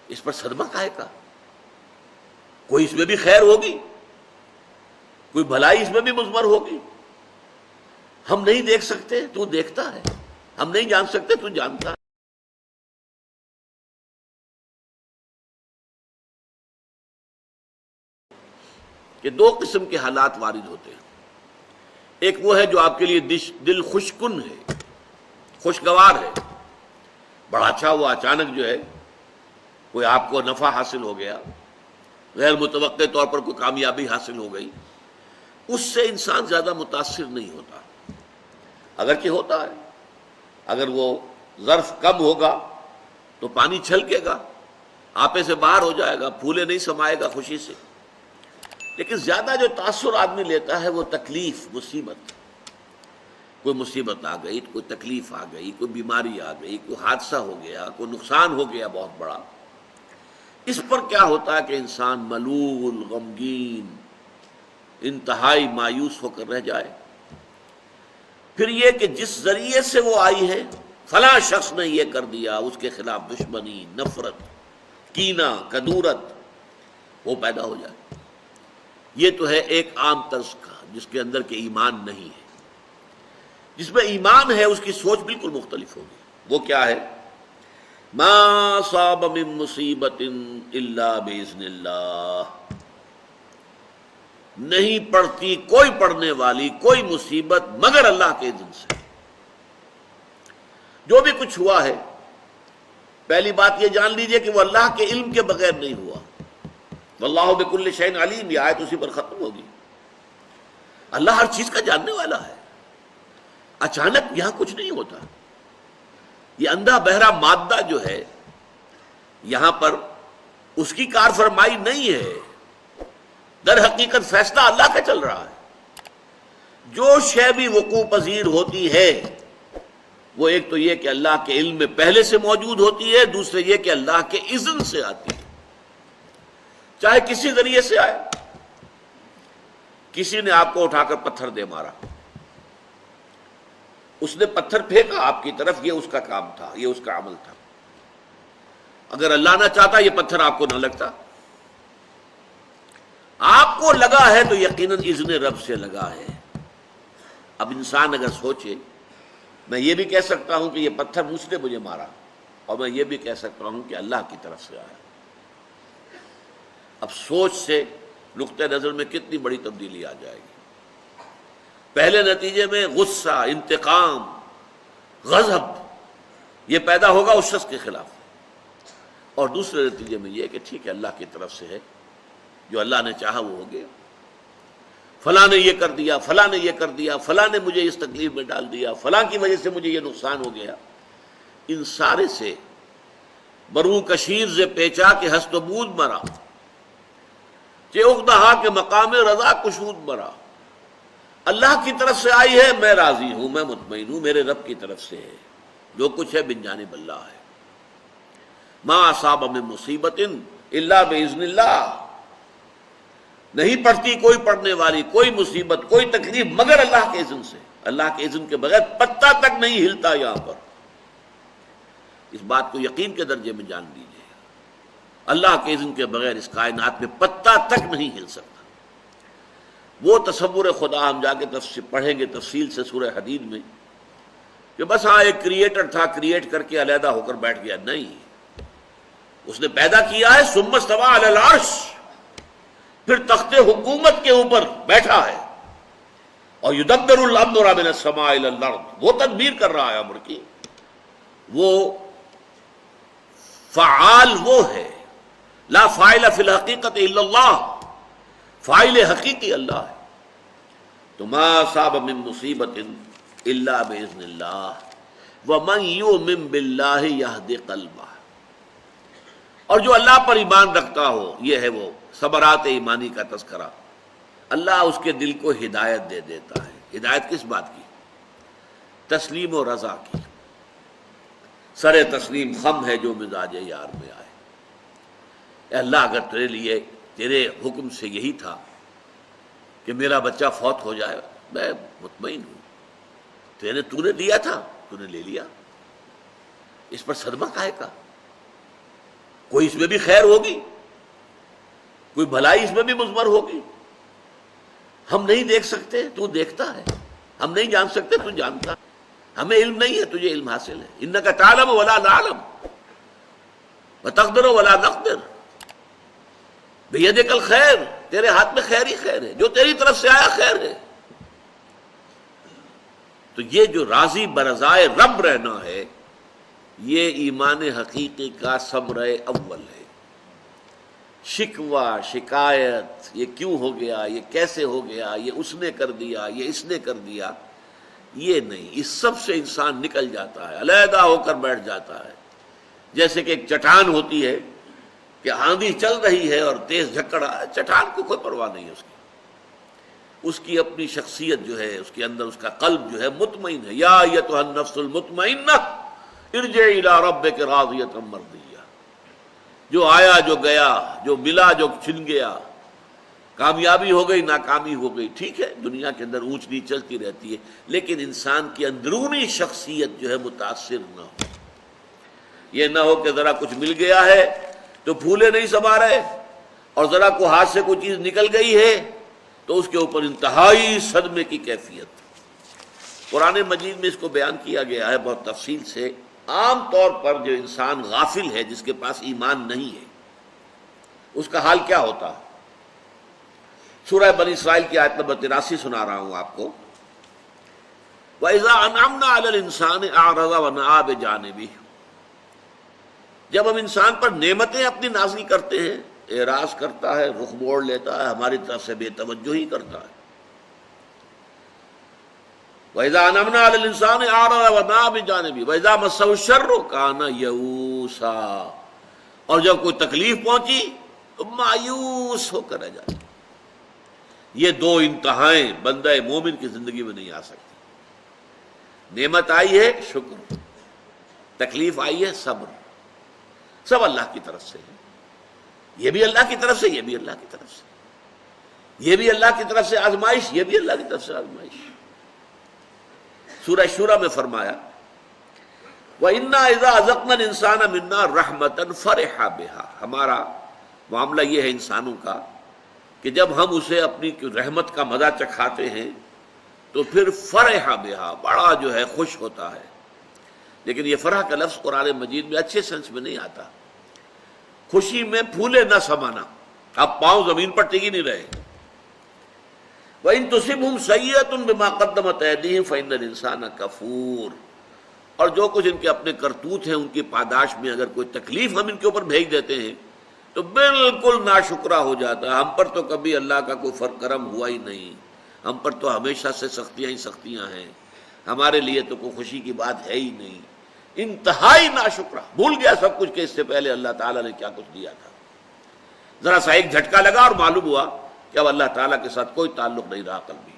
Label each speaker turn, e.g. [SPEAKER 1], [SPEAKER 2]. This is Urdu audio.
[SPEAKER 1] اس پر صدمہ کاہے کا؟ کوئی اس میں بھی خیر ہوگی، کوئی بھلائی اس میں بھی مضمر ہوگی. ہم نہیں دیکھ سکتے، تو دیکھتا ہے. ہم نہیں جان سکتے، تو جانتا ہے. کہ دو قسم کے حالات وارد ہوتے ہیں. ایک وہ ہے جو آپ کے لیے دل خوشکن ہے، خوشگوار ہے. بڑا اچھا ہوا، اچانک جو ہے کوئی آپ کو نفع حاصل ہو گیا، غیر متوقع طور پر کوئی کامیابی حاصل ہو گئی. اس سے انسان زیادہ متاثر نہیں ہوتا، اگرچہ ہوتا ہے. اگر وہ ظرف کم ہوگا تو پانی چھلکے گا، آپے سے باہر ہو جائے گا، پھولے نہیں سمائے گا خوشی سے. لیکن زیادہ جو تاثر آدمی لیتا ہے وہ تکلیف، مصیبت. کوئی مصیبت آ گئی، کوئی تکلیف آ گئی، کوئی بیماری آ گئی، کوئی حادثہ ہو گیا، کوئی نقصان ہو گیا بہت بڑا. اس پر کیا ہوتا ہے کہ انسان ملول، غمگین، انتہائی مایوس ہو کر رہ جائے. پھر یہ کہ جس ذریعے سے وہ آئی ہے، فلاں شخص نے یہ کر دیا، اس کے خلاف دشمنی، نفرت، کینہ، کدورت وہ پیدا ہو جائے. یہ تو ہے ایک عام طرز کا جس کے اندر کہ ایمان نہیں ہے. جس میں ایمان ہے اس کی سوچ بالکل مختلف ہوگی. وہ کیا ہے؟ ما صاب من مصیبت الا باذن اللہ. نہیں پڑتی کوئی پڑھنے والی کوئی مصیبت مگر اللہ کے اذن سے. جو بھی کچھ ہوا ہے، پہلی بات یہ جان لیجئے کہ وہ اللہ کے علم کے بغیر نہیں ہوا. واللہ بکل شیء علیم، یہ آیت اسی پر ختم ہوگی. اللہ ہر چیز کا جاننے والا ہے. اچانک یہاں کچھ نہیں ہوتا. یہ اندھا بہرا مادہ جو ہے یہاں پر اس کی کار فرمائی نہیں ہے. در حقیقت فیصلہ اللہ کا چل رہا ہے. جو شے بھی وقوع پذیر ہوتی ہے وہ ایک تو یہ کہ اللہ کے علم میں پہلے سے موجود ہوتی ہے، دوسرے یہ کہ اللہ کے اذن سے آتی ہے. چاہے کسی ذریعے سے آئے. کسی نے آپ کو اٹھا کر پتھر دے مارا، اس نے پتھر پھینکا آپ کی طرف، یہ اس کا کام تھا، یہ اس کا عمل تھا. اگر اللہ نہ چاہتا یہ پتھر آپ کو نہ لگتا. آپ کو لگا ہے تو یقیناً اذن رب سے لگا ہے. اب انسان اگر سوچے، میں یہ بھی کہہ سکتا ہوں کہ یہ پتھر مجھ نے مجھے مارا، اور میں یہ بھی کہہ سکتا ہوں کہ اللہ کی طرف سے آیا. اب سوچ سے نقطہ نظر میں کتنی بڑی تبدیلی آ جائے گی. پہلے نتیجے میں غصہ، انتقام، غضب یہ پیدا ہوگا اس شخص کے خلاف، اور دوسرے نتیجے میں یہ کہ ٹھیک ہے اللہ کی طرف سے ہے، جو اللہ نے چاہا وہ ہو گیا. فلاں نے یہ کر دیا، فلاں نے یہ کر دیا، فلاں نے مجھے اس تکلیف میں ڈال دیا، فلاں کی وجہ سے مجھے یہ نقصان ہو گیا. ان سارے سے برو کشیر سے پیچا کہ ہست و بود مرا، کہ اقدہا کے مقام رضا کشود مرا. اللہ کی طرف سے آئی ہے، میں راضی ہوں، میں مطمئن ہوں، میرے رب کی طرف سے ہے. جو کچھ ہے من جانب اللہ ہے. ما اصاب من مصیبت الا باذن اللہ. نہیں پڑتی کوئی پڑھنے والی کوئی مصیبت، کوئی تکلیف مگر اللہ کے اذن سے. اللہ کے اذن کے بغیر پتہ تک نہیں ہلتا. یہاں پر اس بات کو یقین کے درجے میں جان لیجیے، اللہ کے اذن کے بغیر اس کائنات میں پتہ تک نہیں ہل سکتا. وہ تصور خدا ہم جا کے پڑھیں گے تفصیل سے سورہ حدید میں، کہ بس ہاں ایک کریٹر تھا، کریٹ کر کے علیحدہ ہو کر بیٹھ گیا. نہیں، اس نے پیدا کیا ہے. ثم استوى علی العرش، پھر تخت حکومت کے اوپر بیٹھا ہے. اور یدبر الامر من السماء الى الارض، وہ تدبیر کر رہا ہے امر کی. وہ فعال وہ ہے. لا فاعل فی الحقیقت الا اللہ، فاعل حقیقی اللہ ہے. تو ما اصاب من مصیبت الا باذن اللہ ومن یؤمن باللہ یہد قلبہ. اور جو اللہ پر ایمان رکھتا ہو، یہ ہے وہ ثمرات ایمانی کا تذکرہ، اللہ اس کے دل کو ہدایت دے دیتا ہے. ہدایت کس بات کی؟ تسلیم و رضا کی. سر تسلیم خم ہے جو مزاج یار میں آئے. اے اللہ، اگر تیرے لیے تیرے حکم سے یہی تھا کہ میرا بچہ فوت ہو جائے، میں مطمئن ہوں. تو نے دیا تھا، تو نے لے لیا. اس پر صدمہ کاہے کا؟ کوئی اس میں بھی خیر ہوگی، کوئی بھلائی اس میں بھی مضمر ہوگی. ہم نہیں دیکھ سکتے، تو دیکھتا ہے. ہم نہیں جان سکتے، تو جانتا. ہمیں علم نہیں ہے، تجھے علم حاصل ہے. انک تعلم ولا نعلم وتقدر ولا نقدر بیدک الخیر، تیرے ہاتھ میں خیر ہی خیر ہے، جو تیری طرف سے آیا خیر ہے. تو یہ جو راضی برضائے رب رہنا ہے، یہ ایمان حقیقی کا ثمرہ اول ہے. شکوہ شکایت، یہ کیوں ہو گیا، یہ کیسے ہو گیا، یہ اس نے کر دیا، یہ اس نے کر دیا، یہ نہیں. اس سب سے انسان نکل جاتا ہے، علیحدہ ہو کر بیٹھ جاتا ہے. جیسے کہ ایک چٹان ہوتی ہے کہ آندھی چل رہی ہے اور تیز جھکڑ آ، چٹان کو کوئی پرواہ نہیں ہے اس کی اپنی شخصیت جو ہے، اس کے اندر اس کا قلب جو ہے مطمئن ہے. یا ایتھا النفس المطمئنہ ارجعی الی ربک راضیۃ مرضیہ. جو آیا، جو گیا، جو ملا، جو چھن گیا، کامیابی ہو گئی، ناکامی ہو گئی، ٹھیک ہے، دنیا کے اندر اونچ نیچ چلتی رہتی ہے، لیکن انسان کی اندرونی شخصیت جو ہے متاثر نہ ہو. یہ نہ ہو کہ ذرا کچھ مل گیا ہے تو پھولے نہیں سما رہے، اور ذرا کو ہاتھ سے کوئی چیز نکل گئی ہے تو اس کے اوپر انتہائی صدمے کی کیفیت. قرآن مجید میں اس کو بیان کیا گیا ہے بہت تفصیل سے. عام طور پر جو انسان غافل ہے، جس کے پاس ایمان نہیں ہے، اس کا حال کیا ہوتا ہے؟ سورہ بنی اسرائیل کی آیت نمبر 83 سنا رہا ہوں آپ کو. وَإِذَا أَنْعَمْنَا عَلَى الْإِنسَانِ أَعْرَضَ وَنَأَىٰ بِجَانِبِهِ. جب ہم انسان پر نعمتیں اپنی نازل کرتے ہیں، اعراض کرتا ہے، رخ موڑ لیتا ہے، ہماری طرف سے بے توجہی کرتا ہے. وَإِذَا أَنْعَمْنَا عَلَى الْإِنسَانِ أَعْرَضَ وَنَأَىٰ بِجَانِبِهِ وَإِذَا مَسَّهُ الشَّرُّ كَانَ يَئُوسًا. اور جب کوئی تکلیف پہنچی تو مایوس ہو کر رہ جاتا. یہ دو انتہائیں بندہ مومن کی زندگی میں نہیں آ سکتی. نعمت آئی ہے شکر، تکلیف آئی ہے صبر. سب اللہ کی طرف سے ہے. یہ بھی اللہ کی طرف سے، یہ بھی اللہ کی طرف سے. یہ بھی اللہ کی طرف سے آزمائش، یہ بھی اللہ کی طرف سے آزمائش. سورہ شورى میں فرمایا وَإِنَّا إِذَا أَذَقْنَا الْإِنسَانَ مِنَّا رَحْمَةً فَرِحَ بِهَا. ہمارا معاملہ یہ ہے انسانوں کا کہ جب ہم اسے اپنی رحمت کا مزہ چکھاتے ہیں تو پھر فرح بہا، بڑا جو ہے خوش ہوتا ہے. لیکن یہ فرح کا لفظ قرآن مجید میں اچھے سینس میں نہیں آتا. خوشی میں پھولے نہ سمانا، اب پاؤں زمین پر ٹکی نہیں رہے. وَإِن تُصِبْهُمْ سَيِّئَةٌ بِمَا قَدَّمَتْ أَيْدِيهِمْ فَإِنَّ الْإِنسَانَ كَفُورٌ. اور جو کچھ ان کے اپنے کرتوت ہیں، ان کی پاداش میں اگر کوئی تکلیف ہم ان کے اوپر بھیج دیتے ہیں تو بالکل ناشکرا ہو جاتا ہے. ہم پر تو کبھی اللہ کا کوئی فرق کرم ہوا ہی نہیں، ہم پر تو ہمیشہ سے سختیاں ہی سختیاں ہیں، ہمارے لیے تو کوئی خوشی کی بات ہے ہی نہیں. انتہائی ناشکرا، بھول گیا سب کچھ کہ اس سے پہلے اللہ تعالیٰ نے کیا کچھ دیا تھا. ذرا سا ایک جھٹکا لگا اور معلوم ہوا کہ اب اللہ تعالیٰ کے ساتھ کوئی تعلق نہیں رہا قلبی.